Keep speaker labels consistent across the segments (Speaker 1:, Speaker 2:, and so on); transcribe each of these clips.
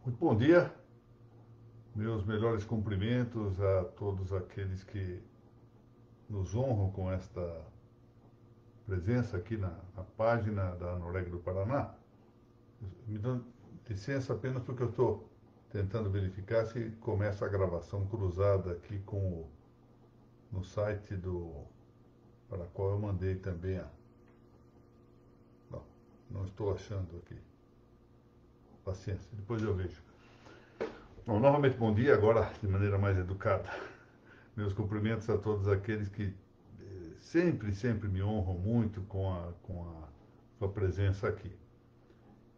Speaker 1: Muito bom dia, meus melhores cumprimentos a todos aqueles que nos honram com esta presença aqui na página da Norégia do Paraná. Me dão licença apenas porque eu estou tentando verificar se começa a gravação cruzada aqui no site para a qual eu mandei também a... Não estou achando aqui. Paciência, depois eu vejo. Bom, novamente bom dia, agora de maneira mais educada. Meus cumprimentos a todos aqueles que sempre me honram muito com a sua presença aqui.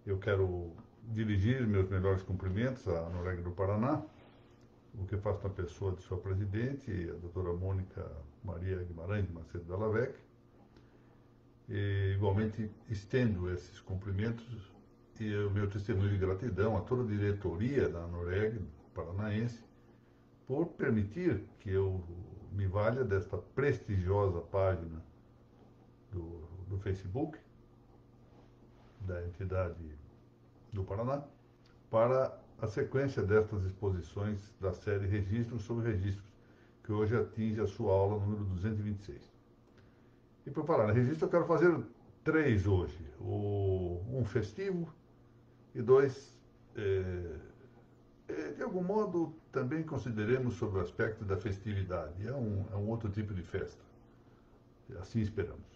Speaker 1: Eu quero dirigir meus melhores cumprimentos à Norégia do Paraná, o que faço na pessoa de sua presidente, a doutora Mônica Maria Guimarães de Macedo Della Vecchia. E, igualmente, estendo esses cumprimentos e o meu testemunho de gratidão a toda a diretoria da Norégia Paranaense por permitir que eu me valha desta prestigiosa página do Facebook, da entidade do Paraná, para a sequência destas exposições da série Registros sobre Registros, que hoje atinge a sua aula número 226. E por falar em registro, eu quero fazer 3 hoje. Um festivo e 2, de algum modo, também consideremos sobre o aspecto da festividade. É um outro tipo de festa. Assim esperamos.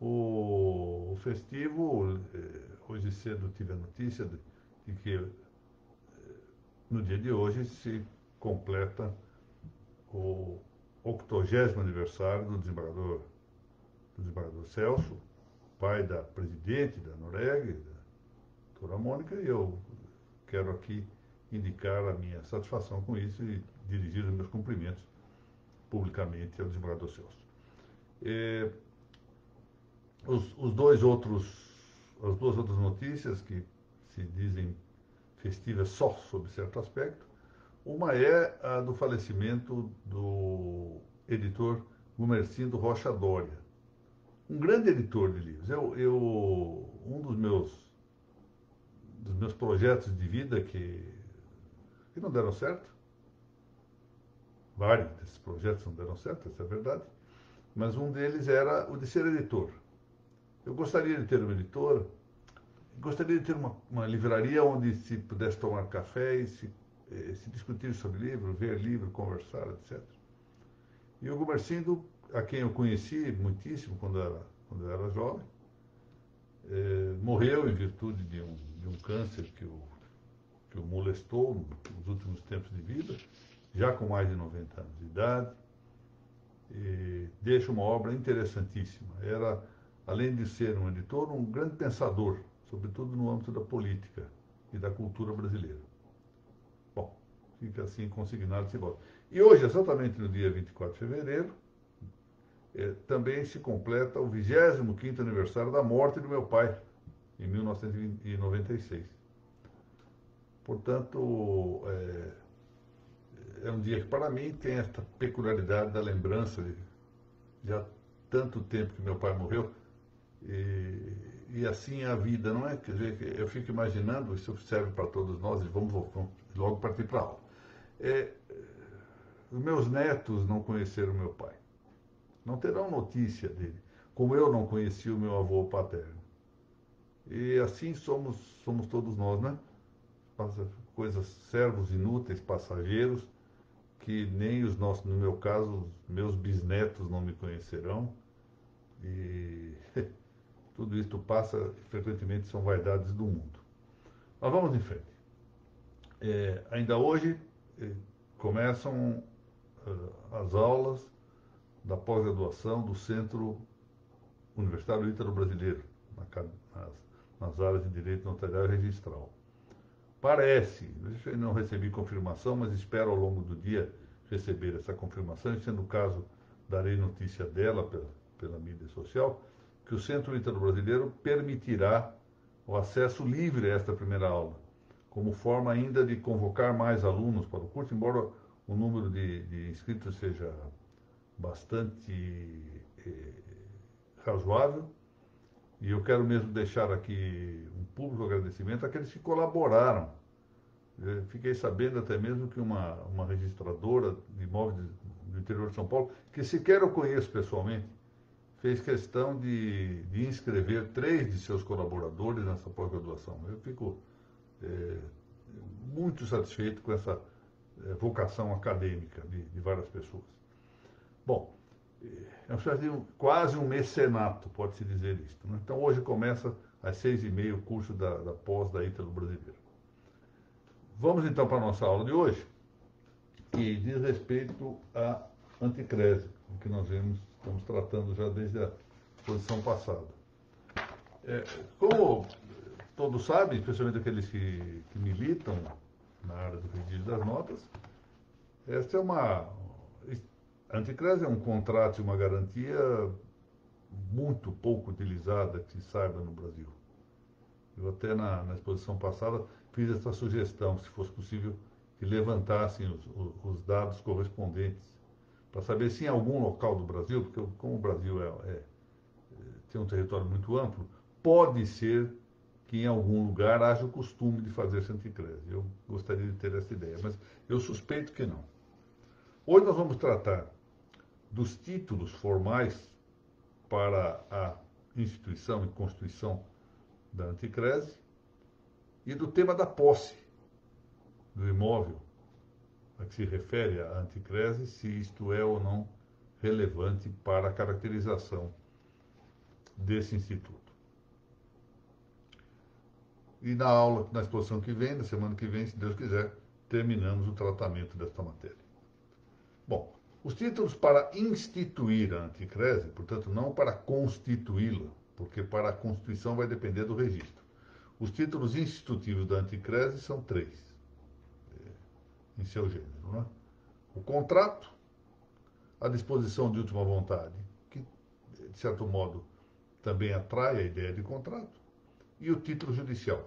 Speaker 1: O festivo, hoje cedo tive a notícia de que no dia de hoje se completa o 80º aniversário do desembargador Celso, pai da presidente da Norégia, da doutora Mônica, e eu quero aqui indicar a minha satisfação com isso e dirigir os meus cumprimentos publicamente ao desembargador Celso. As duas outras notícias que se dizem festivas só sob certo aspecto, uma é a do falecimento do editor Gumercindo Rocha Doria, um grande editor de livros. Um dos meus projetos de vida que não deram certo, vários desses projetos não deram certo, essa é a verdade, mas um deles era o de ser editor. Eu gostaria de ter uma editora, gostaria de ter uma livraria onde se pudesse tomar café e se discutir sobre livro, ver livro, conversar, etc. E o Gumercindo, a quem eu conheci muitíssimo quando eu era jovem, morreu em virtude de um câncer que o molestou nos últimos tempos de vida, já com mais de 90 anos de idade, e deixa uma obra interessantíssima. Era, além de ser um editor, um grande pensador, sobretudo no âmbito da política e da cultura brasileira. Bom, fica assim consignado esse voto. E hoje, exatamente no dia 24 de fevereiro, também se completa o 25º aniversário da morte do meu pai, em 1996. Portanto, é um dia que, para mim, tem esta peculiaridade da lembrança de já tanto tempo que meu pai morreu, e assim a vida, não é? Quer dizer, eu fico imaginando, isso serve para todos nós, e vamos logo partir para a aula. Os meus netos não conheceram meu pai, não terão notícia dele, como eu não conheci o meu avô paterno. E assim somos todos nós, né? Coisas, servos inúteis, passageiros, que nem no meu caso, os meus bisnetos não me conhecerão. E tudo isso passa, frequentemente são vaidades do mundo. Mas vamos em frente. Ainda hoje começam as aulas da pós-graduação do Centro Universitário Ítalo-Brasileiro, nas áreas de Direito Notarial e Registral. Parece, eu não recebi confirmação, mas espero ao longo do dia receber essa confirmação, e sendo o caso, darei notícia dela pela mídia social, que o Centro Ítalo-Brasileiro permitirá o acesso livre a esta primeira aula, como forma ainda de convocar mais alunos para o curso, embora o número de inscritos seja bastante razoável. E eu quero mesmo deixar aqui um público agradecimento àqueles que colaboraram Fiquei sabendo até mesmo que uma registradora de imóveis do interior de São Paulo, que sequer eu conheço pessoalmente, fez questão de inscrever 3 de seus colaboradores nessa pós-graduação. Eu fico muito satisfeito com essa vocação acadêmica de várias pessoas. Bom, é quase um mecenato, pode-se dizer isso. Né? Então, hoje começa às 6h30 o curso da pós da Ítalo Brasileira. Vamos então para a nossa aula de hoje, que diz respeito à anticrese, que nós estamos tratando já desde a exposição passada. Como todos sabem, especialmente aqueles que militam na área do registro das notas, esta é a anticrese é um contrato e uma garantia muito pouco utilizada, que se saiba, no Brasil. Eu até na exposição passada fiz essa sugestão, se fosse possível, que levantassem os dados correspondentes, para saber se em algum local do Brasil, porque como o Brasil tem um território muito amplo, pode ser que em algum lugar haja o costume de fazer essa anticrese. Eu gostaria de ter essa ideia, mas eu suspeito que não. Hoje nós vamos tratar dos títulos formais para a instituição e constituição da anticrese e do tema da posse do imóvel a que se refere a anticrese, se isto é ou não relevante para a caracterização desse instituto. E na exposição que vem, na semana que vem, se Deus quiser, terminamos o tratamento desta matéria. Bom, os títulos para instituir a anticrese, portanto, não para constituí-la, porque para a constituição vai depender do registro. Os títulos institutivos da anticrese são 3, em seu gênero. Não é? O contrato, a disposição de última vontade, que, de certo modo, também atrai a ideia de contrato, e o título judicial.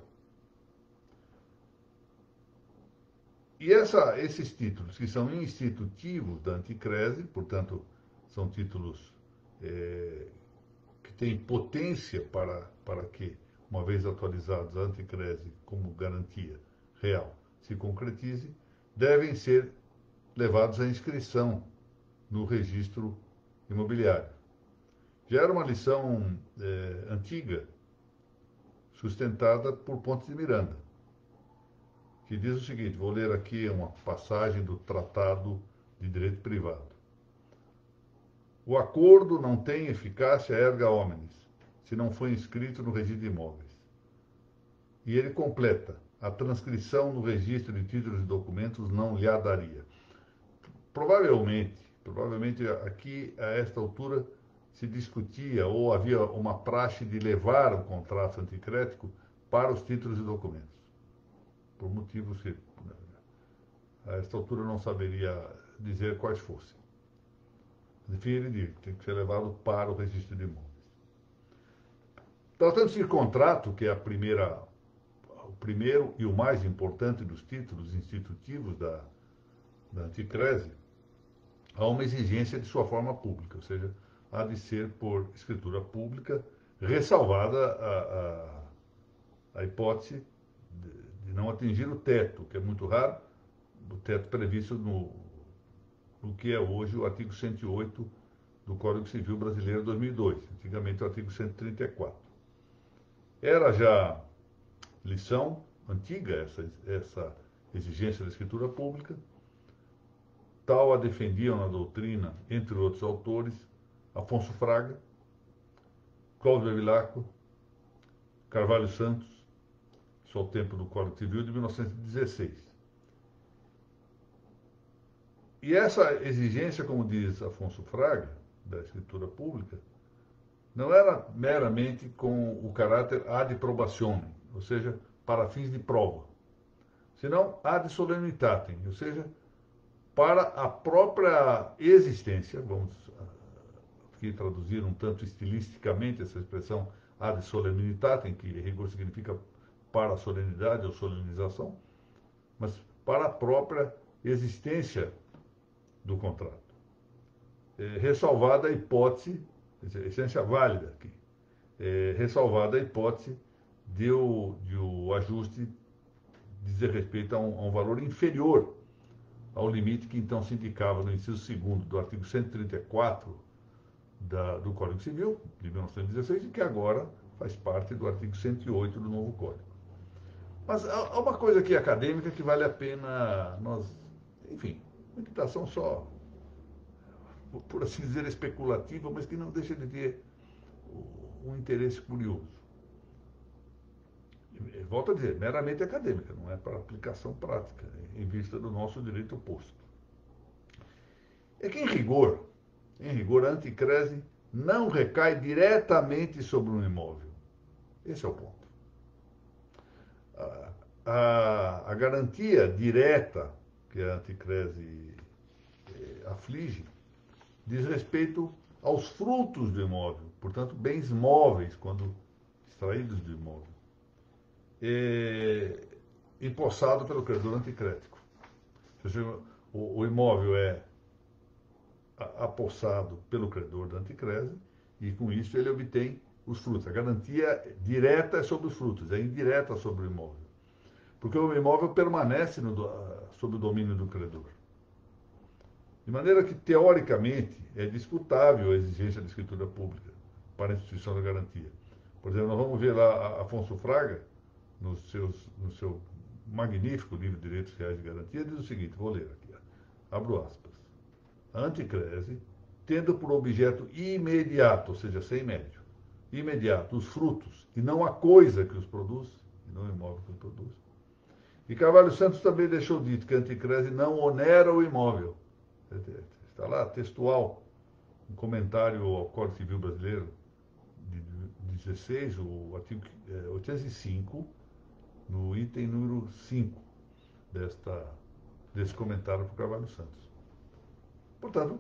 Speaker 1: E esses títulos, que são institutivos da anticrese, portanto, são títulos que têm potência para que, uma vez atualizados, a anticrese como garantia real se concretize, devem ser levados à inscrição no registro imobiliário. Já era uma lição antiga, sustentada por Pontes de Miranda, que diz o seguinte, vou ler aqui uma passagem do Tratado de Direito Privado. O acordo não tem eficácia erga omnes, se não foi inscrito no registro de imóveis. E ele completa, a transcrição no registro de títulos e documentos não lhe a daria. Provavelmente aqui, a esta altura, se discutia ou havia uma praxe de levar o contrato anticrético para os títulos e documentos. Por motivos que, a esta altura, não saberia dizer quais fossem. Enfim, ele diz, tem que ser levado para o registro de imóveis. Tratando-se de contrato, que é o primeiro e o mais importante dos títulos institutivos da anticrese, há uma exigência de sua forma pública, ou seja, há de ser por escritura pública, ressalvada a hipótese de não atingir o teto, que é muito raro, o teto previsto no que é hoje o artigo 108 do Código Civil Brasileiro 2002, antigamente o artigo 134. Era já lição antiga essa exigência da escritura pública, tal a defendiam na doutrina, entre outros autores, Afonso Fraga, Cláudio Bevilacqua, Carvalho Santos, isso ao tempo do Código Civil de 1916. E essa exigência, como diz Afonso Fraga, da escritura pública, não era meramente com o caráter ad probationem, ou seja, para fins de prova, senão ad solemnitatem, ou seja, para a própria existência, vamos aqui traduzir um tanto estilisticamente essa expressão ad solemnitatem, que em rigor significa para a solenidade ou solenização, mas para a própria existência do contrato. Ressalvada a hipótese, essência válida aqui, ressalvada a hipótese de o ajuste dizer respeito a um valor inferior ao limite que então se indicava no inciso 2º do artigo 134 do Código Civil, de 1916, e que agora faz parte do artigo 108 do novo Código. Mas há uma coisa aqui acadêmica que vale a pena nós, enfim, uma quitação só, por assim dizer, especulativa, mas que não deixa de ter um interesse curioso. Volto a dizer, meramente acadêmica, não é para aplicação prática, em vista do nosso direito oposto. É que, em rigor, a anticrese não recai diretamente sobre um imóvel. Esse é o ponto. A garantia direta que a anticrese aflige diz respeito aos frutos do imóvel, portanto, bens móveis, quando extraídos do imóvel, empossado pelo credor anticrético. O imóvel é apossado pelo credor da anticrese e, com isso, ele obtém os frutos. A garantia direta é sobre os frutos, é indireta sobre o imóvel. Porque o imóvel permanece sob o domínio do credor. De maneira que, teoricamente, é disputável a exigência de escritura pública para a instituição da garantia. Por exemplo, nós vamos ver lá Afonso Fraga, no seu magnífico livro Direitos Reais de Garantia, diz o seguinte, vou ler aqui, abro aspas. A anticrese, tendo por objeto imediato, ou seja, sem médio, imediato, os frutos, e não a coisa que os produz, e não o imóvel que os produz. E Carvalho Santos também deixou dito que a anticrese não onera o imóvel. Está lá, textual, um comentário ao Código Civil Brasileiro, de 16, o artigo 805, no item número 5 desse comentário por Carvalho Santos. Portanto,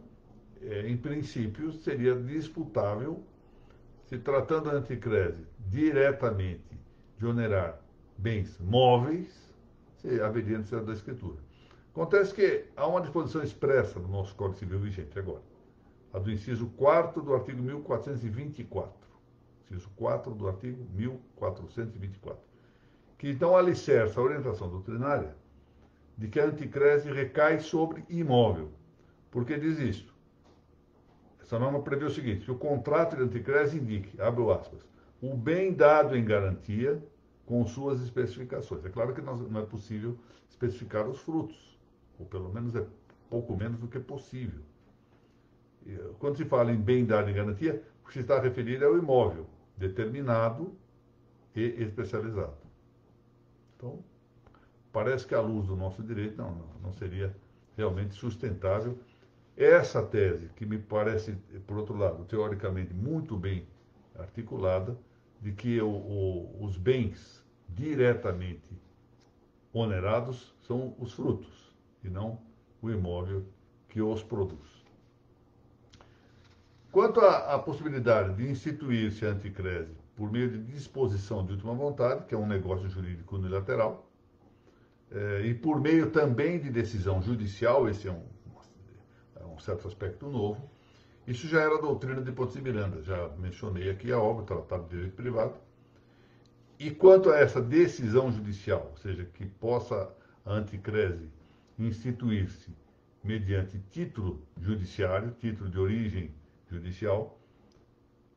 Speaker 1: em princípio, seria disputável, se tratando a anticrese diretamente de onerar bens móveis, haveria necessidade da escritura. Acontece que há uma disposição expressa no nosso Código Civil vigente agora, a do inciso 4º do artigo 1424. Inciso 4 do artigo 1424. Que então alicerça a orientação doutrinária de que a anticrese recai sobre imóvel. Por que diz isto? Essa norma prevê o seguinte, que o contrato de anticrese indique, abro aspas, o bem dado em garantia com suas especificações. É claro que não é possível especificar os frutos, ou pelo menos é pouco menos do que possível. Quando se fala em bem dado em garantia, o que se está a referir é o imóvel, determinado e especializado. Então, parece que à luz do nosso direito não seria realmente sustentável essa tese, que me parece, por outro lado, teoricamente muito bem articulada, de que os bens diretamente onerados são os frutos, e não o imóvel que os produz. Quanto à possibilidade de instituir-se a anticrese por meio de disposição de última vontade, que é um negócio jurídico unilateral, e por meio também de decisão judicial, esse é um certo aspecto novo, isso já era a doutrina de Pontes de Miranda, já mencionei aqui a obra, Tratado de Direito Privado. E quanto a essa decisão judicial, ou seja, que possa a anticrese instituir-se mediante título judiciário, título de origem judicial,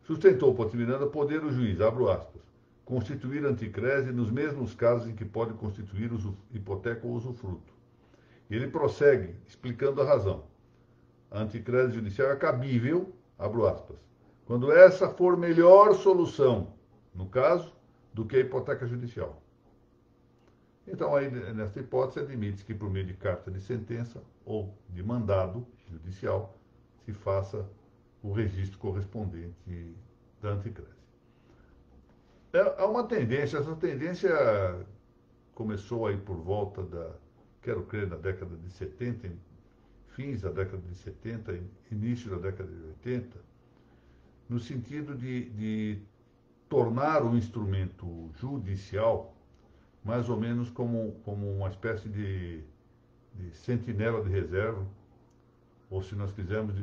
Speaker 1: sustentou Pontes de Miranda poder o juiz, abro aspas, constituir anticrese nos mesmos casos em que pode constituir hipoteca ou usufruto. Ele prossegue explicando a razão. A anticrese judicial é cabível, abro aspas, quando essa for melhor solução, no caso, do que a hipoteca judicial. Então, aí, nessa hipótese, admite-se que por meio de carta de sentença ou de mandado judicial se faça o registro correspondente da anticrese. Há uma tendência, essa tendência começou aí por volta quero crer, na década de 70, fins da década de 70, início da década de 80, no sentido de tornar o instrumento judicial mais ou menos como uma espécie de sentinela de reserva, ou se nós quisermos,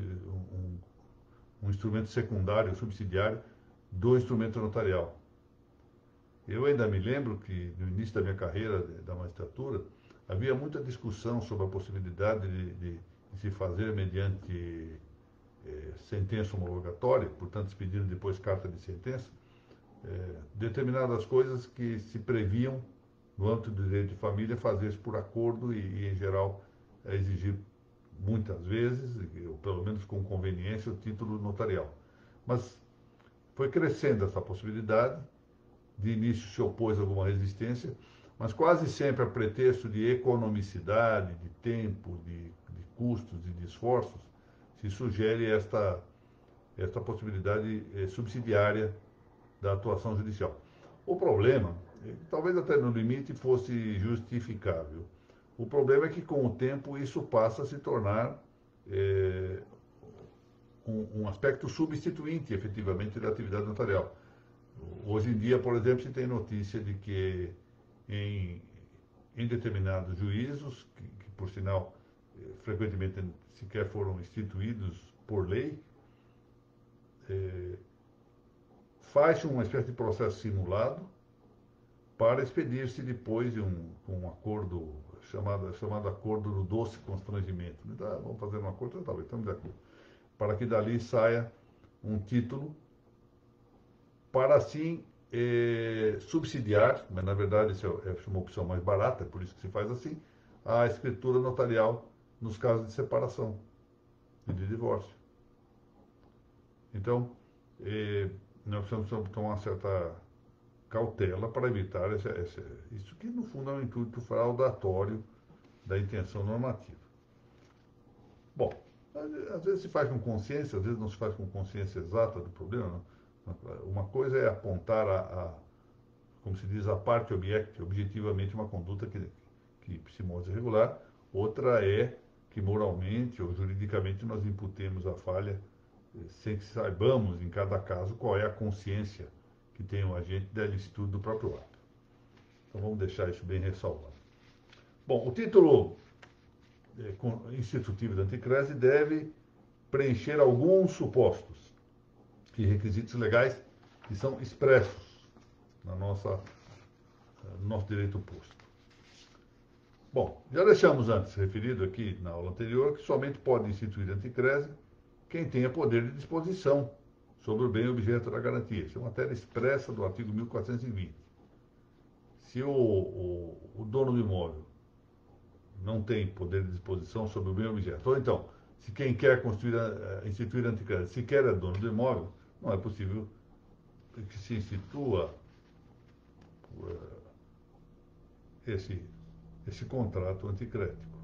Speaker 1: um instrumento secundário, subsidiário, do instrumento notarial. Eu ainda me lembro que no início da minha carreira da magistratura, havia muita discussão sobre a possibilidade de se fazer mediante sentença homologatória, portanto, expedindo depois carta de sentença, determinadas coisas que se previam, no âmbito do direito de família, fazer-se por acordo e, em geral, exigir muitas vezes, ou pelo menos com conveniência, o título notarial. Mas foi crescendo essa possibilidade, de início se opôs alguma resistência, mas quase sempre a pretexto de economicidade, de tempo, de custos e de esforços, se sugere esta possibilidade subsidiária da atuação judicial. O problema, talvez até no limite fosse justificável, o problema é que com o tempo isso passa a se tornar um aspecto substituinte, efetivamente, da atividade notarial. Hoje em dia, por exemplo, se tem notícia de que em determinados juízos, que por sinal frequentemente sequer foram instituídos por lei, faz uma espécie de processo simulado para expedir-se depois de um acordo chamado acordo do doce constrangimento. Então, vamos fazer um acordo, então, talvez estamos de acordo. Para que dali saia um título para assim subsidiar, mas na verdade isso é uma opção mais barata, é por isso que se faz assim, a escritura notarial nos casos de separação e de divórcio. Então, nós precisamos tomar uma certa cautela para evitar isso que, no fundo, é um intuito fraudatório da intenção normativa. Bom, às vezes se faz com consciência, às vezes não se faz com consciência exata do problema. Não? Uma coisa é apontar como se diz, a parte objetivamente uma conduta que se mostra irregular, outra é que moralmente ou juridicamente nós imputemos a falha sem que saibamos em cada caso qual é a consciência que tem o agente da ilicitude do próprio ato. Então vamos deixar isso bem ressalvado. Bom, o título institutivo da anticrese deve preencher alguns supostos e requisitos legais que são expressos no nosso direito posto. Bom, já deixamos antes referido aqui na aula anterior que somente pode instituir anticrese quem tenha poder de disposição sobre o bem objeto da garantia. Isso é matéria expressa do artigo 1420. Se o dono do imóvel não tem poder de disposição sobre o bem objeto, ou então, se quem quer instituir anticrese sequer é dono do imóvel, não é possível que se institua esse contrato anticrético.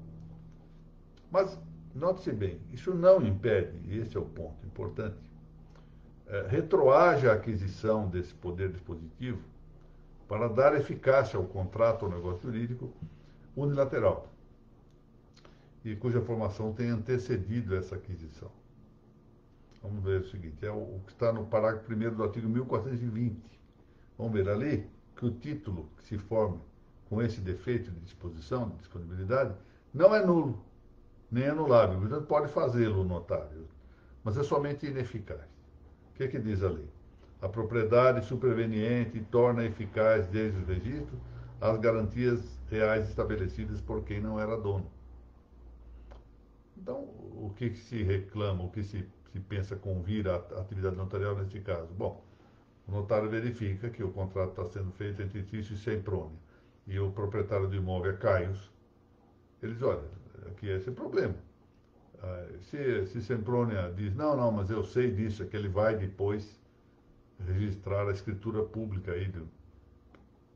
Speaker 1: Mas, note-se bem, isso não impede, e esse é o ponto importante, retroage a aquisição desse poder dispositivo para dar eficácia ao contrato ou negócio jurídico unilateral, e cuja formação tem antecedido essa aquisição. Vamos ver o seguinte, é o que está no parágrafo 1º do artigo 1420. Vamos ver ali que o título que se forme com esse defeito de disposição, de disponibilidade, não é nulo, nem anulável. Portanto, pode fazê-lo o notário, mas é somente ineficaz. O que é que diz a lei? A propriedade superveniente torna eficaz desde o registro as garantias reais estabelecidas por quem não era dono. Então, o que se reclama, o que se pensa convir à atividade notarial neste caso? Bom, o notário verifica que o contrato está sendo feito entre Tício e Semprônia, e o proprietário do imóvel é Caius. Ele diz, olha, aqui é esse problema. Se Semprônia diz, não, mas eu sei disso, é que ele vai depois registrar a escritura pública aí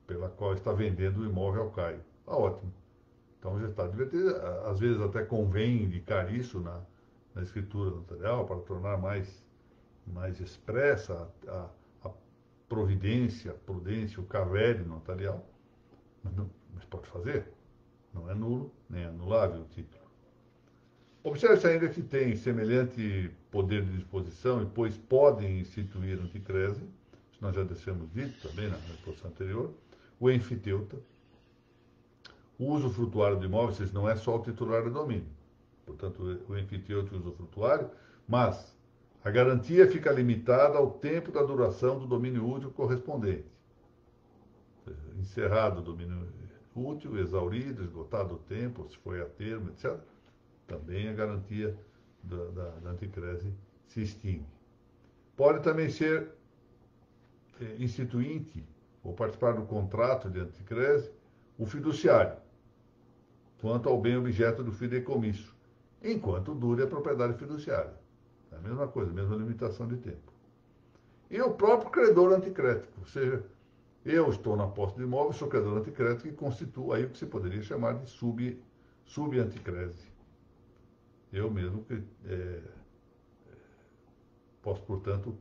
Speaker 1: pela qual está vendendo o imóvel ao Caio. Ah, ótimo. Então já está divertido. Às vezes até convém indicar isso na escritura notarial para tornar mais expressa a providência, a prudência, o cavério notarial. Mas pode fazer. Não é nulo, nem anulável o título. Observe-se ainda que tem semelhante poder de disposição e, pois, podem instituir anticrese, isso nós já deixamos dito também na exposição anterior, o enfiteuta, o usufrutuário do imóvel, isso não é só o titular do domínio, portanto, o enfiteuta e o usufrutuário, mas a garantia fica limitada ao tempo da duração do domínio útil correspondente. encerrado o domínio útil, exaurido, esgotado o tempo, se foi a termo, etc., também a garantia da anticrese se extingue. Pode também ser instituinte ou participar do contrato de anticrese o fiduciário, quanto ao bem objeto do fideicomisso, enquanto dure a propriedade fiduciária. É a mesma coisa, a mesma limitação de tempo. E o próprio credor anticrético, ou seja, eu estou na posse do imóvel, sou credor anticrético e constituo aí o que se poderia chamar de subanticrese. Eu mesmo posso, portanto,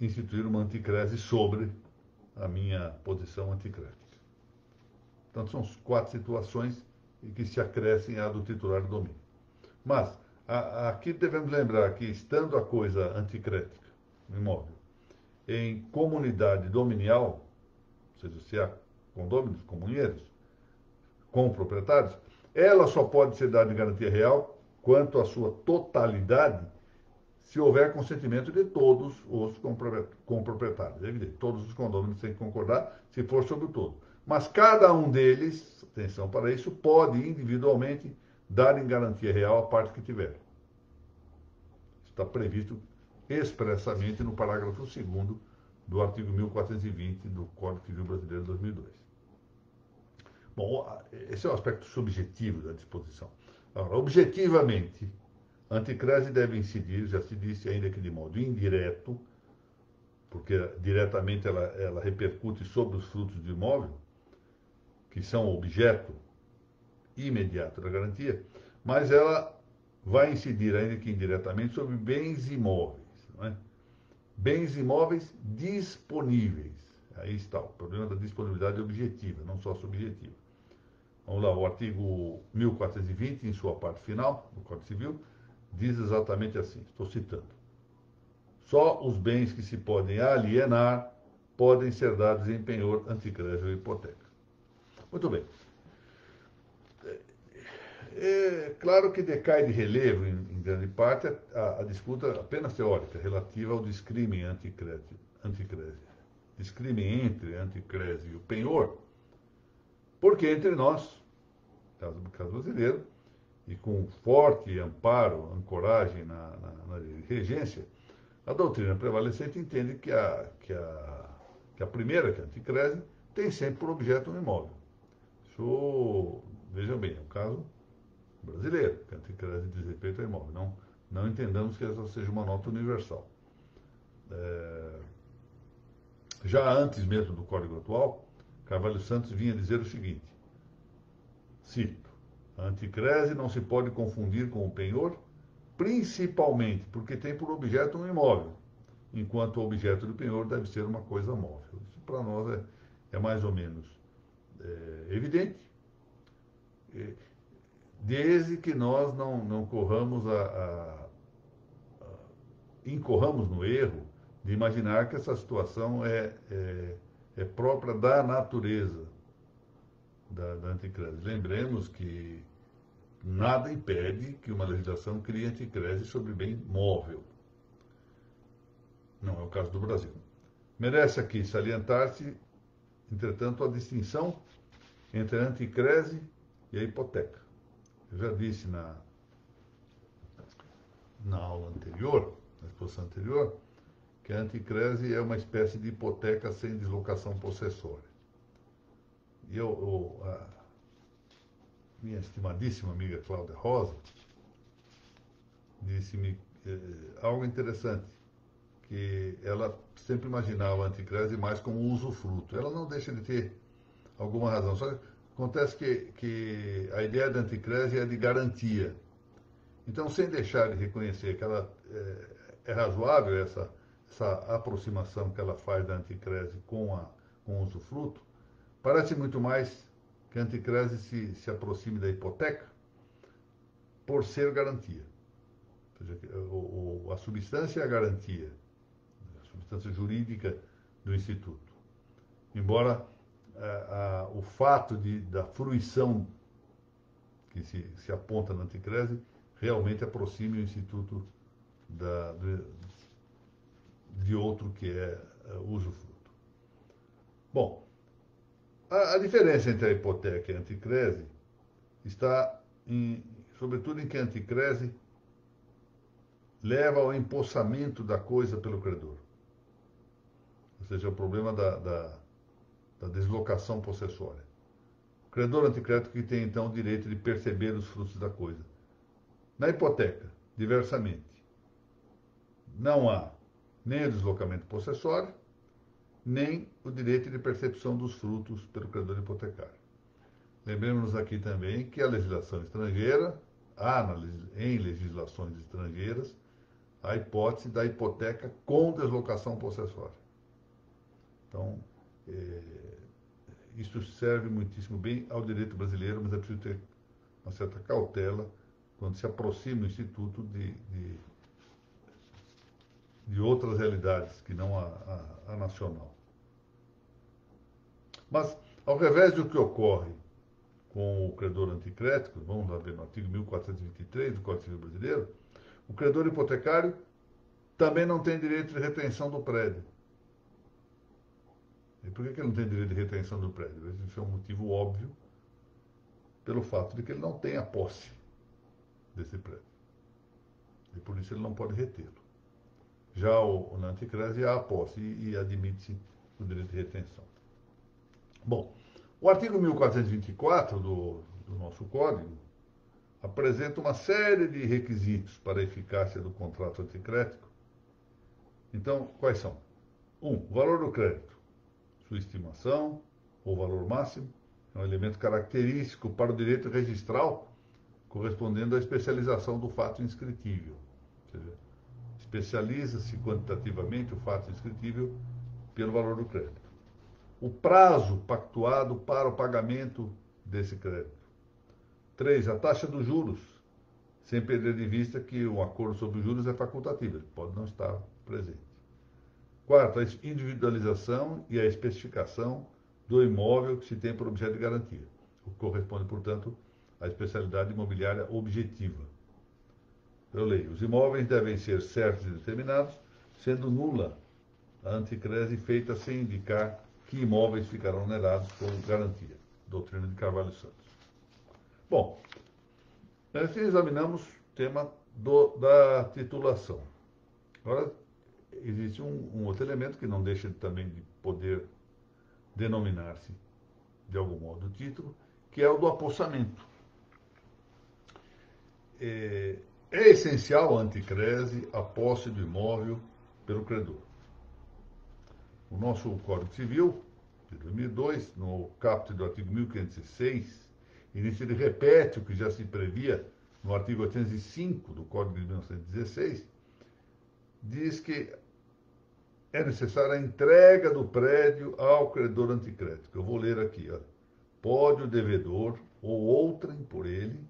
Speaker 1: instituir uma anticrese sobre a minha posição anticrética. Então, são 4 situações em que se acrescem à do titular do domínio. Mas, aqui devemos lembrar que, estando a coisa anticrética, no imóvel, em comunidade dominial, ou seja, se há condôminos, comunheiros, com proprietários, ela só pode ser dada em garantia real quanto à sua totalidade, se houver consentimento de todos os comproprietários. É evidente, todos os condôminos têm que concordar, se for sobre o todo. Mas cada um deles, atenção para isso, pode individualmente dar em garantia real a parte que tiver. Isso está previsto expressamente no parágrafo 2º do artigo 1420 do Código Civil Brasileiro de 2002. Bom, esse é o aspecto subjetivo da disposição. Agora, objetivamente, a anticrese deve incidir, já se disse, ainda que de modo indireto, porque diretamente ela repercute sobre os frutos do imóvel, que são objeto imediato da garantia, mas ela vai incidir, ainda que indiretamente, sobre bens imóveis, não é? Bens imóveis disponíveis. Aí está o problema da disponibilidade objetiva, não só subjetiva. Vamos lá, o artigo 1420, em sua parte final, do Código Civil, diz exatamente assim, estou citando. Só os bens que se podem alienar podem ser dados em penhor, anticrese ou hipoteca. Muito bem. É claro que decai de relevo, em grande parte, a disputa apenas teórica, relativa ao descrime anticrese. Descrime entre a anticrese e o penhor, porque entre nós, caso brasileiro, e com forte amparo, ancoragem na regência, a doutrina prevalecente entende que a primeira, que é a anticrese, tem sempre por objeto um imóvel. Isso, vejam bem, é um caso brasileiro, que a anticrese diz respeito ao imóvel. Não entendamos que essa seja uma nota universal. Já antes mesmo do Código atual, Carvalho Santos vinha dizer o seguinte, cito, a anticrese não se pode confundir com o penhor, principalmente porque tem por objeto um imóvel, enquanto o objeto do penhor deve ser uma coisa móvel. Isso para nós é mais ou menos evidente, desde que nós não incorramos no erro de imaginar que essa situação é própria da natureza da anticrese. Lembremos que nada impede que uma legislação crie anticrese sobre bem móvel. Não é o caso do Brasil. Merece aqui salientar-se, entretanto, a distinção entre a anticrese e a hipoteca. Eu já disse na aula anterior, na exposição anterior, que a anticrese é uma espécie de hipoteca sem deslocação possessória. E a minha estimadíssima amiga Cláudia Rosa disse-me algo interessante, que ela sempre imaginava a anticrese mais como um usufruto. Ela não deixa de ter alguma razão, só que acontece que a ideia da anticrese é de garantia. Então, sem deixar de reconhecer que ela é razoável essa aproximação que ela faz da anticrese com o usufruto, parece muito mais que a anticrese se aproxime da hipoteca por ser garantia. Ou seja, a substância é a garantia, a substância jurídica do Instituto. Embora o fato da fruição que se aponta na anticrese realmente aproxime o Instituto de outro que é usufruto. Bom, A diferença entre a hipoteca e a anticrese está, sobretudo, em que a anticrese leva ao empossamento da coisa pelo credor. Ou seja, o problema da deslocação possessória. O credor anticrédito que tem, então, o direito de perceber os frutos da coisa. Na hipoteca, diversamente, não há nem o deslocamento possessório, nem o direito de percepção dos frutos pelo credor hipotecário. Lembremos-nos aqui também que a legislação estrangeira, em legislações estrangeiras, a hipótese da hipoteca com deslocação possessória. Então, isso serve muitíssimo bem ao direito brasileiro, mas é preciso ter uma certa cautela quando se aproxima o Instituto de outras realidades que não a nacional. Mas, ao revés do que ocorre com o credor anticrético, vamos lá ver no artigo 1423 do Código Civil Brasileiro, o credor hipotecário também não tem direito de retenção do prédio. E por que ele não tem direito de retenção do prédio? Isso é um motivo óbvio, pelo fato de que ele não tem a posse desse prédio. E por isso ele não pode retê-lo. Já na anticrese há a posse e admite-se o direito de retenção. Bom, o artigo 1424 do nosso Código apresenta uma série de requisitos para a eficácia do contrato anticrético. Então, quais são? 1. O valor do crédito. Sua estimação, ou valor máximo, é um elemento característico para o direito registral, correspondendo à especialização do fato inscritível. Ou seja, especializa-se quantitativamente o fato inscritível pelo valor do crédito. O prazo pactuado para o pagamento desse crédito. 3. A taxa dos juros, sem perder de vista que o acordo sobre os juros é facultativo, ele pode não estar presente. 4. A individualização e a especificação do imóvel que se tem por objeto de garantia, o que corresponde, portanto, à especialidade imobiliária objetiva. Eu leio. Os imóveis devem ser certos e determinados, sendo nula a anticrese feita sem indicar que imóveis ficarão onerados com garantia. Doutrina de Carvalho Santos. Bom, assim examinamos o tema da titulação. Agora, existe um outro elemento que não deixa também de poder denominar-se, de algum modo, o título, que é o do apossamento. É essencial a anticrese a posse do imóvel pelo credor. O nosso Código Civil, de 2002, no caput do artigo 1506, e nisso ele repete o que já se previa no artigo 805 do Código de 1916, diz que é necessária a entrega do prédio ao credor anticrético. Eu vou ler aqui. Ó. Pode o devedor ou outrem por ele,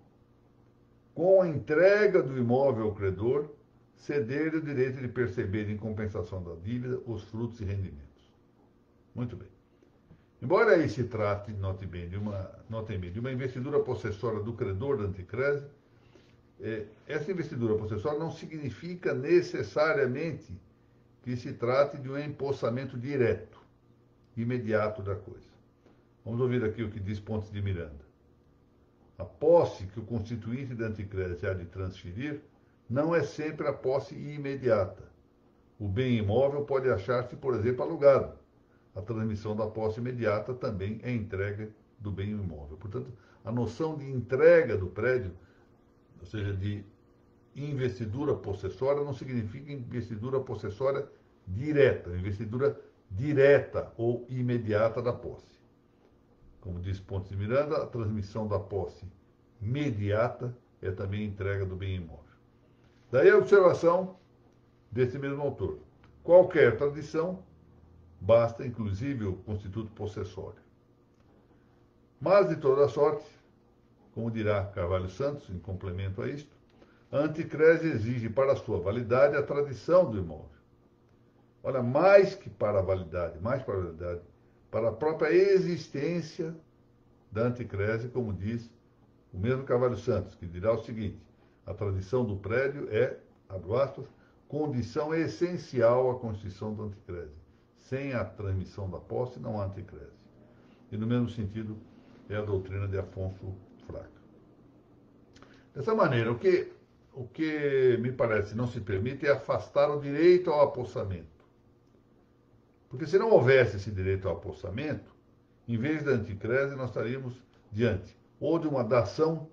Speaker 1: com a entrega do imóvel ao credor, ceder-lhe o direito de perceber em compensação da dívida os frutos e rendimentos. Muito bem. Embora aí se trate, notem bem, de uma investidura possessória do credor da anticrese, essa investidura possessória não significa necessariamente que se trate de um empossamento direto, imediato da coisa. Vamos ouvir aqui o que diz Pontes de Miranda. A posse que o constituinte da anticrese há de transferir não é sempre a posse imediata. O bem imóvel pode achar-se, por exemplo, alugado. A transmissão da posse imediata também é entrega do bem imóvel. Portanto, a noção de entrega do prédio, ou seja, de investidura possessória, não significa investidura possessória direta, investidura direta ou imediata da posse. Como diz Pontes de Miranda, a transmissão da posse imediata é também a entrega do bem imóvel. Daí a observação desse mesmo autor. Qualquer tradição, basta inclusive o constituto possessório. Mas, de toda sorte, como dirá Carvalho Santos, em complemento a isto, a anticrese exige para sua validade a tradição do imóvel. Olha, mais para a validade, para a própria existência da anticrese, como diz o mesmo Carvalho Santos, que dirá o seguinte: a tradição do prédio é, abre aspas, condição essencial à constituição da anticrese. Sem a transmissão da posse, não há anticrese. e no mesmo sentido é a doutrina de Afonso Fraga. Dessa maneira, o que me parece não se permite é afastar o direito ao apossamento. Porque se não houvesse esse direito ao apossamento, em vez da anticrese, nós estaríamos diante ou de uma dação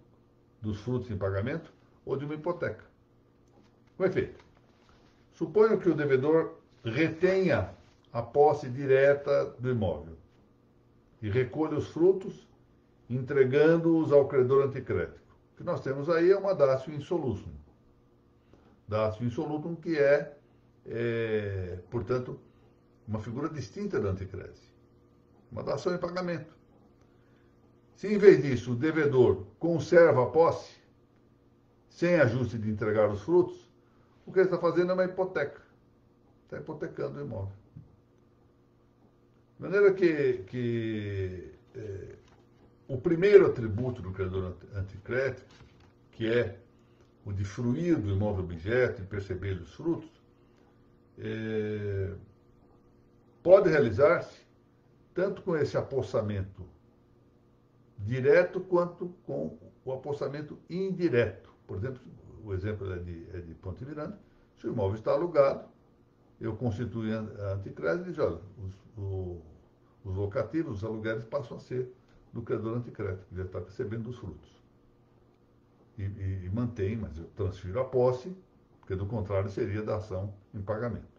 Speaker 1: dos frutos em pagamento ou de uma hipoteca. Com efeito, suponho que o devedor retenha a posse direta do imóvel e recolha os frutos, entregando-os ao credor anticrético. O que nós temos aí é uma datio insolutum. Datio insolutum que portanto, uma figura distinta da anticrese. Uma dação em pagamento. Se em vez disso o devedor conserva a posse, sem ajuste de entregar os frutos, o que ele está fazendo é uma hipoteca. Está hipotecando o imóvel. De maneira que o primeiro atributo do credor anticrético, que é o de fruir do imóvel objeto e perceber os frutos, pode realizar-se tanto com esse apossamento direto quanto com o apossamento indireto. Por exemplo, o exemplo é de Ponte Miranda. Se o imóvel está alugado, eu constituo a anticrese e digo, olha, os locativos, os aluguéis passam a ser do credor anticrético, que já está recebendo os frutos. E mantém, mas eu transfiro a posse, porque do contrário seria dação em pagamento.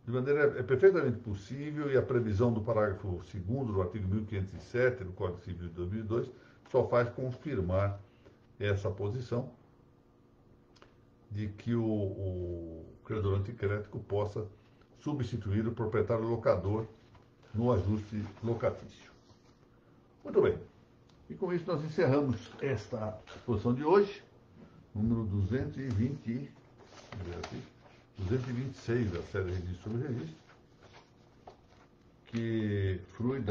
Speaker 1: De maneira perfeitamente possível, e a previsão do parágrafo 2º do artigo 1507 do Código Civil de 2002 só faz confirmar essa posição de que o credor anticrético possa substituir o proprietário locador no ajuste locatício. Muito bem. E com isso nós encerramos esta exposição de hoje, número 226 da série Registro sobre Registro, que frui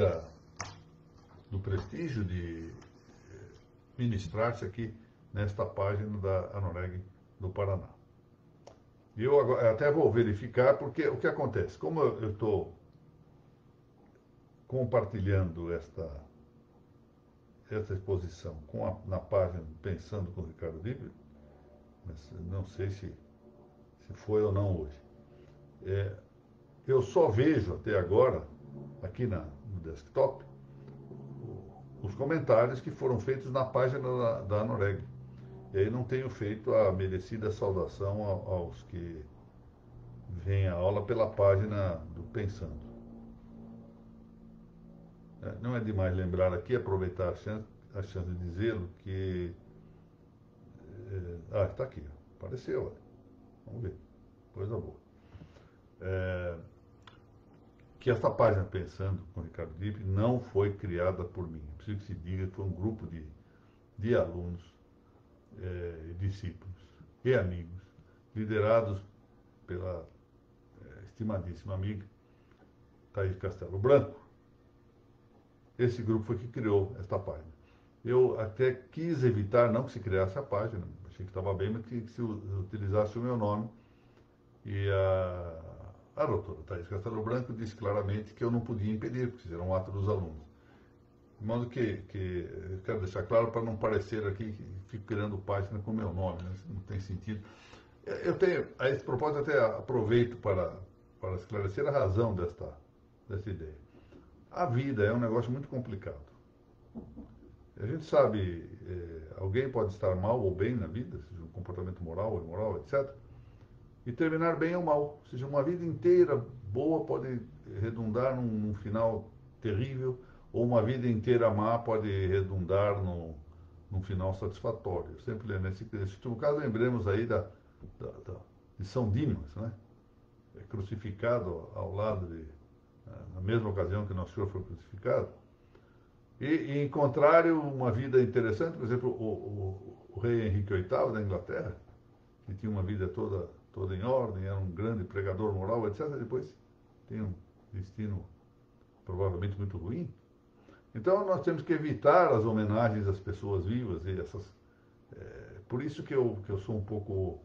Speaker 1: do prestígio de ministrar-se aqui nesta página da ANOREG do Paraná. E eu até vou verificar, porque o que acontece? Como eu estou compartilhando esta exposição na página Pensando com Ricardo Dibble, mas não sei se foi ou não hoje. Eu só vejo até agora, aqui no desktop, os comentários que foram feitos na página da ANOREG. E aí não tenho feito a merecida saudação aos que vêm à aula pela página do Pensando. Não é demais lembrar aqui, aproveitar a chance de dizê-lo, que... está aqui, apareceu, olha. Vamos ver, coisa boa. Que esta página Pensando com Ricardo Dibble não foi criada por mim. Preciso que se diga que foi um grupo de alunos, discípulos e amigos, liderados pela estimadíssima amiga Thaís Castelo Branco. Esse grupo foi que criou esta página. Eu até quis evitar, não que se criasse a página, achei que estava bem, mas que se utilizasse o meu nome. E a doutora Thaís Castelo Branco disse claramente que eu não podia impedir, porque isso era um ato dos alunos. De modo que eu quero deixar claro para não parecer aqui que fico criando página com o meu nome, né? Isso não tem sentido. Eu tenho, a esse propósito, até aproveito para esclarecer a razão dessa ideia. A vida é um negócio muito complicado. A gente sabe, alguém pode estar mal ou bem na vida, seja um comportamento moral ou imoral, etc., e terminar bem ou mal. Ou seja, uma vida inteira boa pode redundar num final terrível, ou uma vida inteira má pode redundar num final satisfatório. Sempre nesse último caso, lembremos aí de São Dimas, né? Crucificado ao lado na mesma ocasião que Nosso Senhor foi crucificado. E em contrário, uma vida interessante, por exemplo, o rei Henrique VIII da Inglaterra, que tinha uma vida toda em ordem, era um grande pregador moral, etc., depois tem um destino provavelmente muito ruim. Então nós temos que evitar as homenagens às pessoas vivas e por isso que eu sou um pouco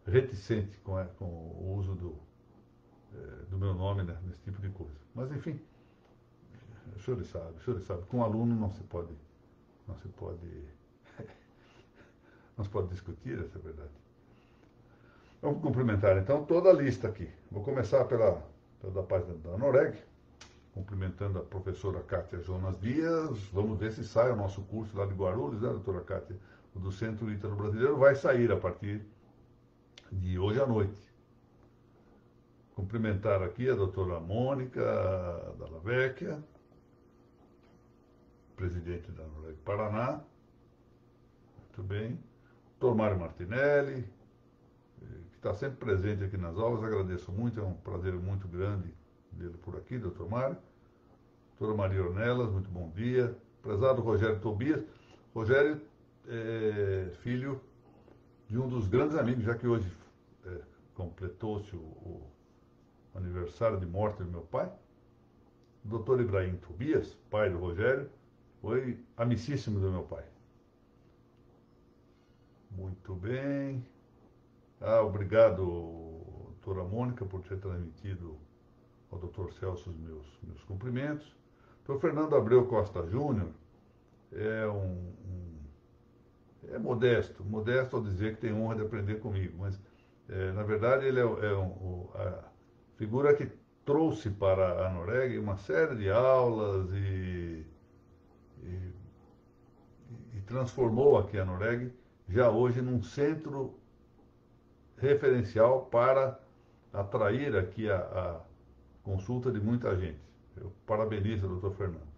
Speaker 1: reticente com o uso do meu nome, né, nesse tipo de coisa. Mas, enfim, o senhor sabe, com aluno não se pode, não se pode discutir, essa é a verdade. Vamos cumprimentar, então, toda a lista aqui. Vou começar pela página da Noreg, cumprimentando a professora Kátia Jonas Dias. Vamos ver se sai o nosso curso lá de Guarulhos, né, doutora Kátia? O do Centro Ítalo-Brasileiro vai sair a partir de hoje à noite. Cumprimentar aqui a doutora Mônica Dalla Vecchia, presidente da Noreg Paraná. Muito bem. Doutor Mário Martinelli, que está sempre presente aqui nas aulas. Agradeço muito, é um prazer muito grande dele por aqui, doutor Mário. Doutora Maria Ornelas, muito bom dia. Prezado Rogério Tobias. Rogério é filho de um dos grandes amigos, já que hoje completou-se o aniversário de morte do meu pai. O doutor Ibrahim Tobias, pai do Rogério, foi amicíssimo do meu pai. Muito bem. Obrigado, doutora Mônica, por ter transmitido ao doutor Celso os meus cumprimentos. Doutor Fernando Abreu Costa Júnior é é modesto ao dizer que tem honra de aprender comigo, mas na verdade ele é a figura que trouxe para a Noreg uma série de aulas e transformou aqui a Noreg já hoje num centro referencial para atrair aqui a consulta de muita gente. Eu parabenizo o doutor Fernando.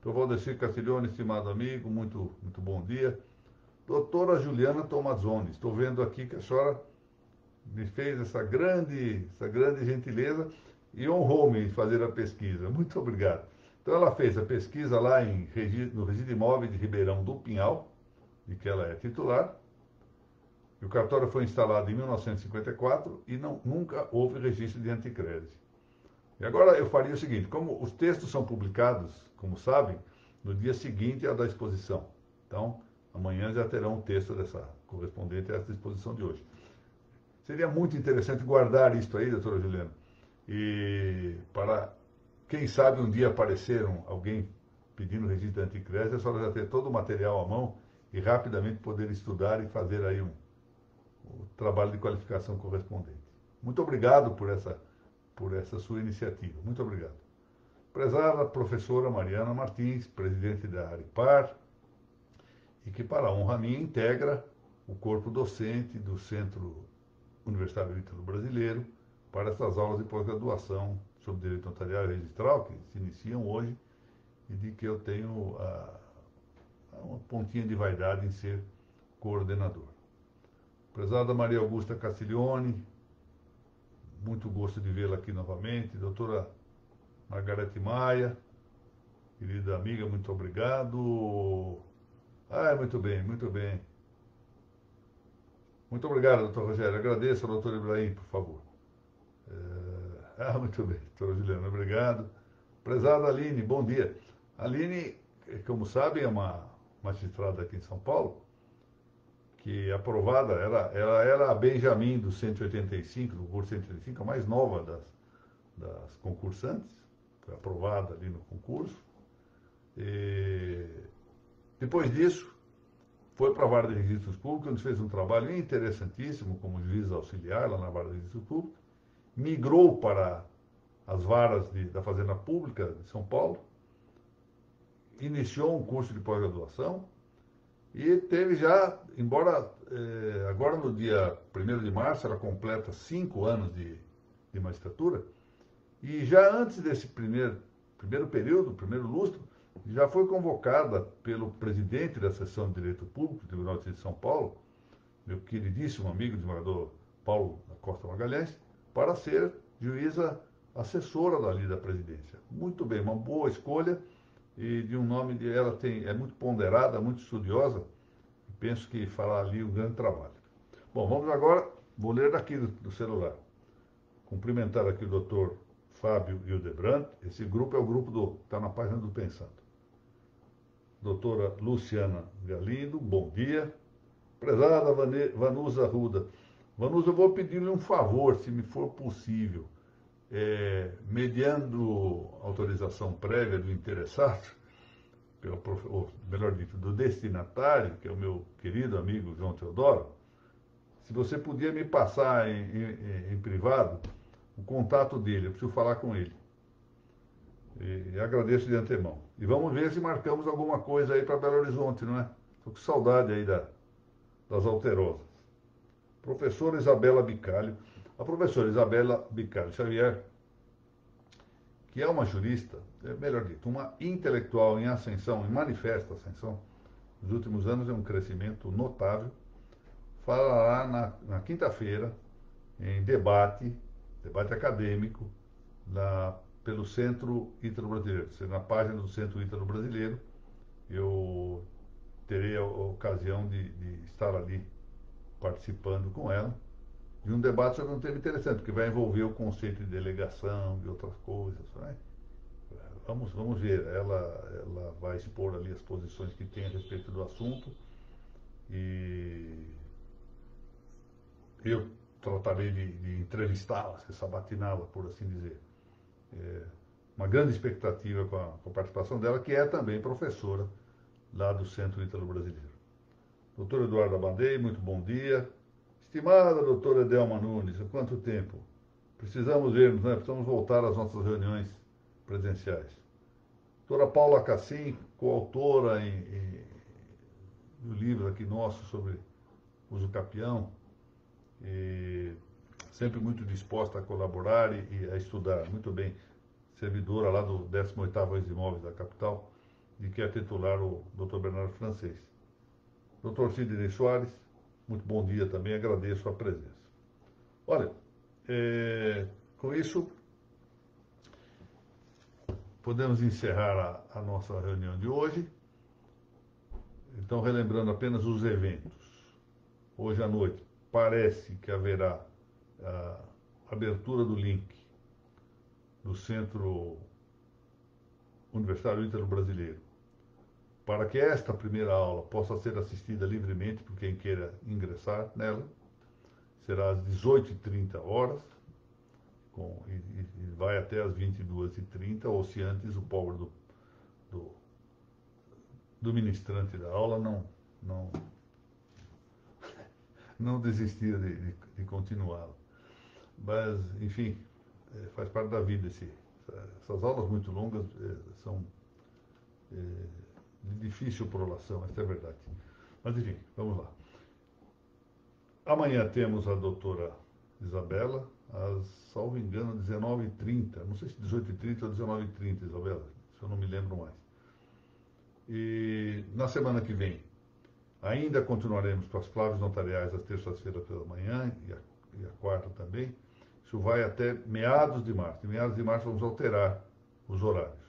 Speaker 1: Doutor Valdecir Castiglione, estimado amigo, muito bom dia. Doutora Juliana Tomazzoni, estou vendo aqui que a senhora me fez essa grande gentileza e honrou-me em fazer a pesquisa. Muito obrigado. Então ela fez a pesquisa lá no Registro Imóvel de Ribeirão do Pinhal, de que ela é titular. E o cartório foi instalado em 1954 e nunca houve registro de anticrédito. E agora eu faria o seguinte, como os textos são publicados, como sabem, no dia seguinte à da exposição. Então, amanhã já terão um texto correspondente a essa exposição de hoje. Seria muito interessante guardar isso aí, doutora Juliana, e para, quem sabe, um dia aparecer alguém pedindo registro de anticrédito, a senhora já ter todo o material à mão e rapidamente poder estudar e fazer aí o trabalho de qualificação correspondente. Muito obrigado por essa sua iniciativa. Muito obrigado. Prezada professora Mariana Martins, presidente da Aripar, e que, para a honra minha, integra o corpo docente do Centro Universitário Ítalo-Brasileiro para essas aulas de pós-graduação sobre direito notarial e registral, que se iniciam hoje, e de que eu tenho uma pontinha de vaidade em ser coordenador. Prezada Maria Augusta Castiglione, muito gosto de vê-la aqui novamente. Doutora Margarete Maia, querida amiga, muito obrigado. Muito bem, muito bem. Muito obrigado, doutor Rogério. Agradeço ao doutor Ibrahim, por favor. Muito bem, doutora Juliana, obrigado. Prezada Aline, bom dia. Aline, como sabem, é uma magistrada aqui em São Paulo, que aprovada, ela era a Benjamin do 185, do curso 185, a mais nova das concursantes, foi aprovada ali no concurso. E depois disso, foi para a Vara de Registros Públicos, onde fez um trabalho interessantíssimo como juiz auxiliar lá na Vara de Registros Públicos, migrou para as varas da Fazenda Pública de São Paulo, iniciou um curso de pós-graduação e teve já, embora agora no dia 1º de março ela completa 5 anos de magistratura, e já antes desse primeiro período, primeiro lustro, já foi convocada pelo presidente da Seção de Direito Público do Tribunal de Justiça de São Paulo, meu queridíssimo amigo, o desembargador Paulo da Costa Magalhães, para ser juíza assessora dali da presidência. Muito bem, uma boa escolha, e de um nome ela é muito ponderada, muito estudiosa, e penso que fará ali um grande trabalho. Bom, vamos agora, vou ler daqui do celular. Cumprimentar aqui o doutor Fábio Hildebrand. Esse grupo é o grupo está na página do Pensando. Doutora Luciana Galindo, bom dia. Prezada Vanusa Ruda. Vanusa, eu vou pedir-lhe um favor, se me for possível. mediando autorização prévia do interessado, ou melhor dito, do destinatário, que é o meu querido amigo João Teodoro, se você podia me passar em privado o contato dele, eu preciso falar com ele. E agradeço de antemão. E vamos ver se marcamos alguma coisa aí para Belo Horizonte, não é? Estou com saudade aí das alterosas. Professora Isabela Bicalho. A professora Isabela Bicalho Xavier, que é uma jurista, melhor dito, uma intelectual em ascensão, em manifesta ascensão, nos últimos anos é um crescimento notável, falará na quinta-feira, em debate acadêmico, pelo Centro Ítalo Brasileiro. Na página do Centro Ítalo Brasileiro, eu terei a ocasião de estar ali participando com ela de um debate sobre um tema interessante, que vai envolver o conceito de delegação e outras coisas. Né? Vamos ver, ela vai expor ali as posições que tem a respeito do assunto e eu tratarei de entrevistá-la, sabatiná-la, por assim dizer. Uma grande expectativa com a participação dela, que é também professora lá do Centro Ítalo Brasileiro. Doutora Eduarda Bandei, muito bom dia. Estimada doutora Delma Nunes, há quanto tempo? Precisamos vermos, né? Precisamos voltar às nossas reuniões presenciais. Doutora Paula Cassim, coautora do livro aqui nosso sobre uso capião, e sempre muito disposta a colaborar e a estudar. Muito bem, servidora lá do 18º Ex Imóveis da capital, de que é titular o Dr. Bernardo Francês. Dr. Sidney Soares, muito bom dia também, agradeço a presença. Olha, com isso, podemos encerrar a nossa reunião de hoje. Então, relembrando apenas os eventos. Hoje à noite, parece que haverá a abertura do link do Centro Universitário Ítalo Brasileiro, para que esta primeira aula possa ser assistida livremente por quem queira ingressar nela. Será às 18h30, e vai até às 22h30, ou se antes o pobre do ministrante da aula não desistir de continuá-la. Mas, enfim, faz parte da vida. Essas aulas muito longas são de difícil prolação, essa é a verdade. Mas, enfim, vamos lá. Amanhã temos a doutora Isabela, salvo engano, 19h30. Não sei se 18h30 ou 19h30, Isabela, se eu não me lembro mais. E na semana que vem, ainda continuaremos com as claves notariais às terças-feiras pela manhã e a quarta também. Isso vai até meados de março. Em meados de março vamos alterar os horários,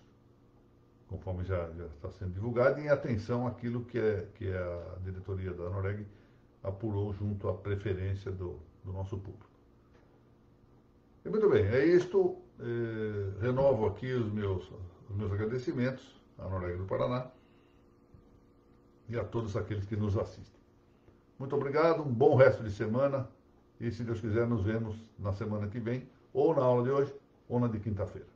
Speaker 1: conforme já está sendo divulgado, e em atenção àquilo que a diretoria da Noreg apurou junto à preferência do nosso público. E muito bem, é isto. Renovo aqui os meus agradecimentos à Noreg do Paraná e a todos aqueles que nos assistem. Muito obrigado, um bom resto de semana e, se Deus quiser, nos vemos na semana que vem, ou na aula de hoje, ou na de quinta-feira.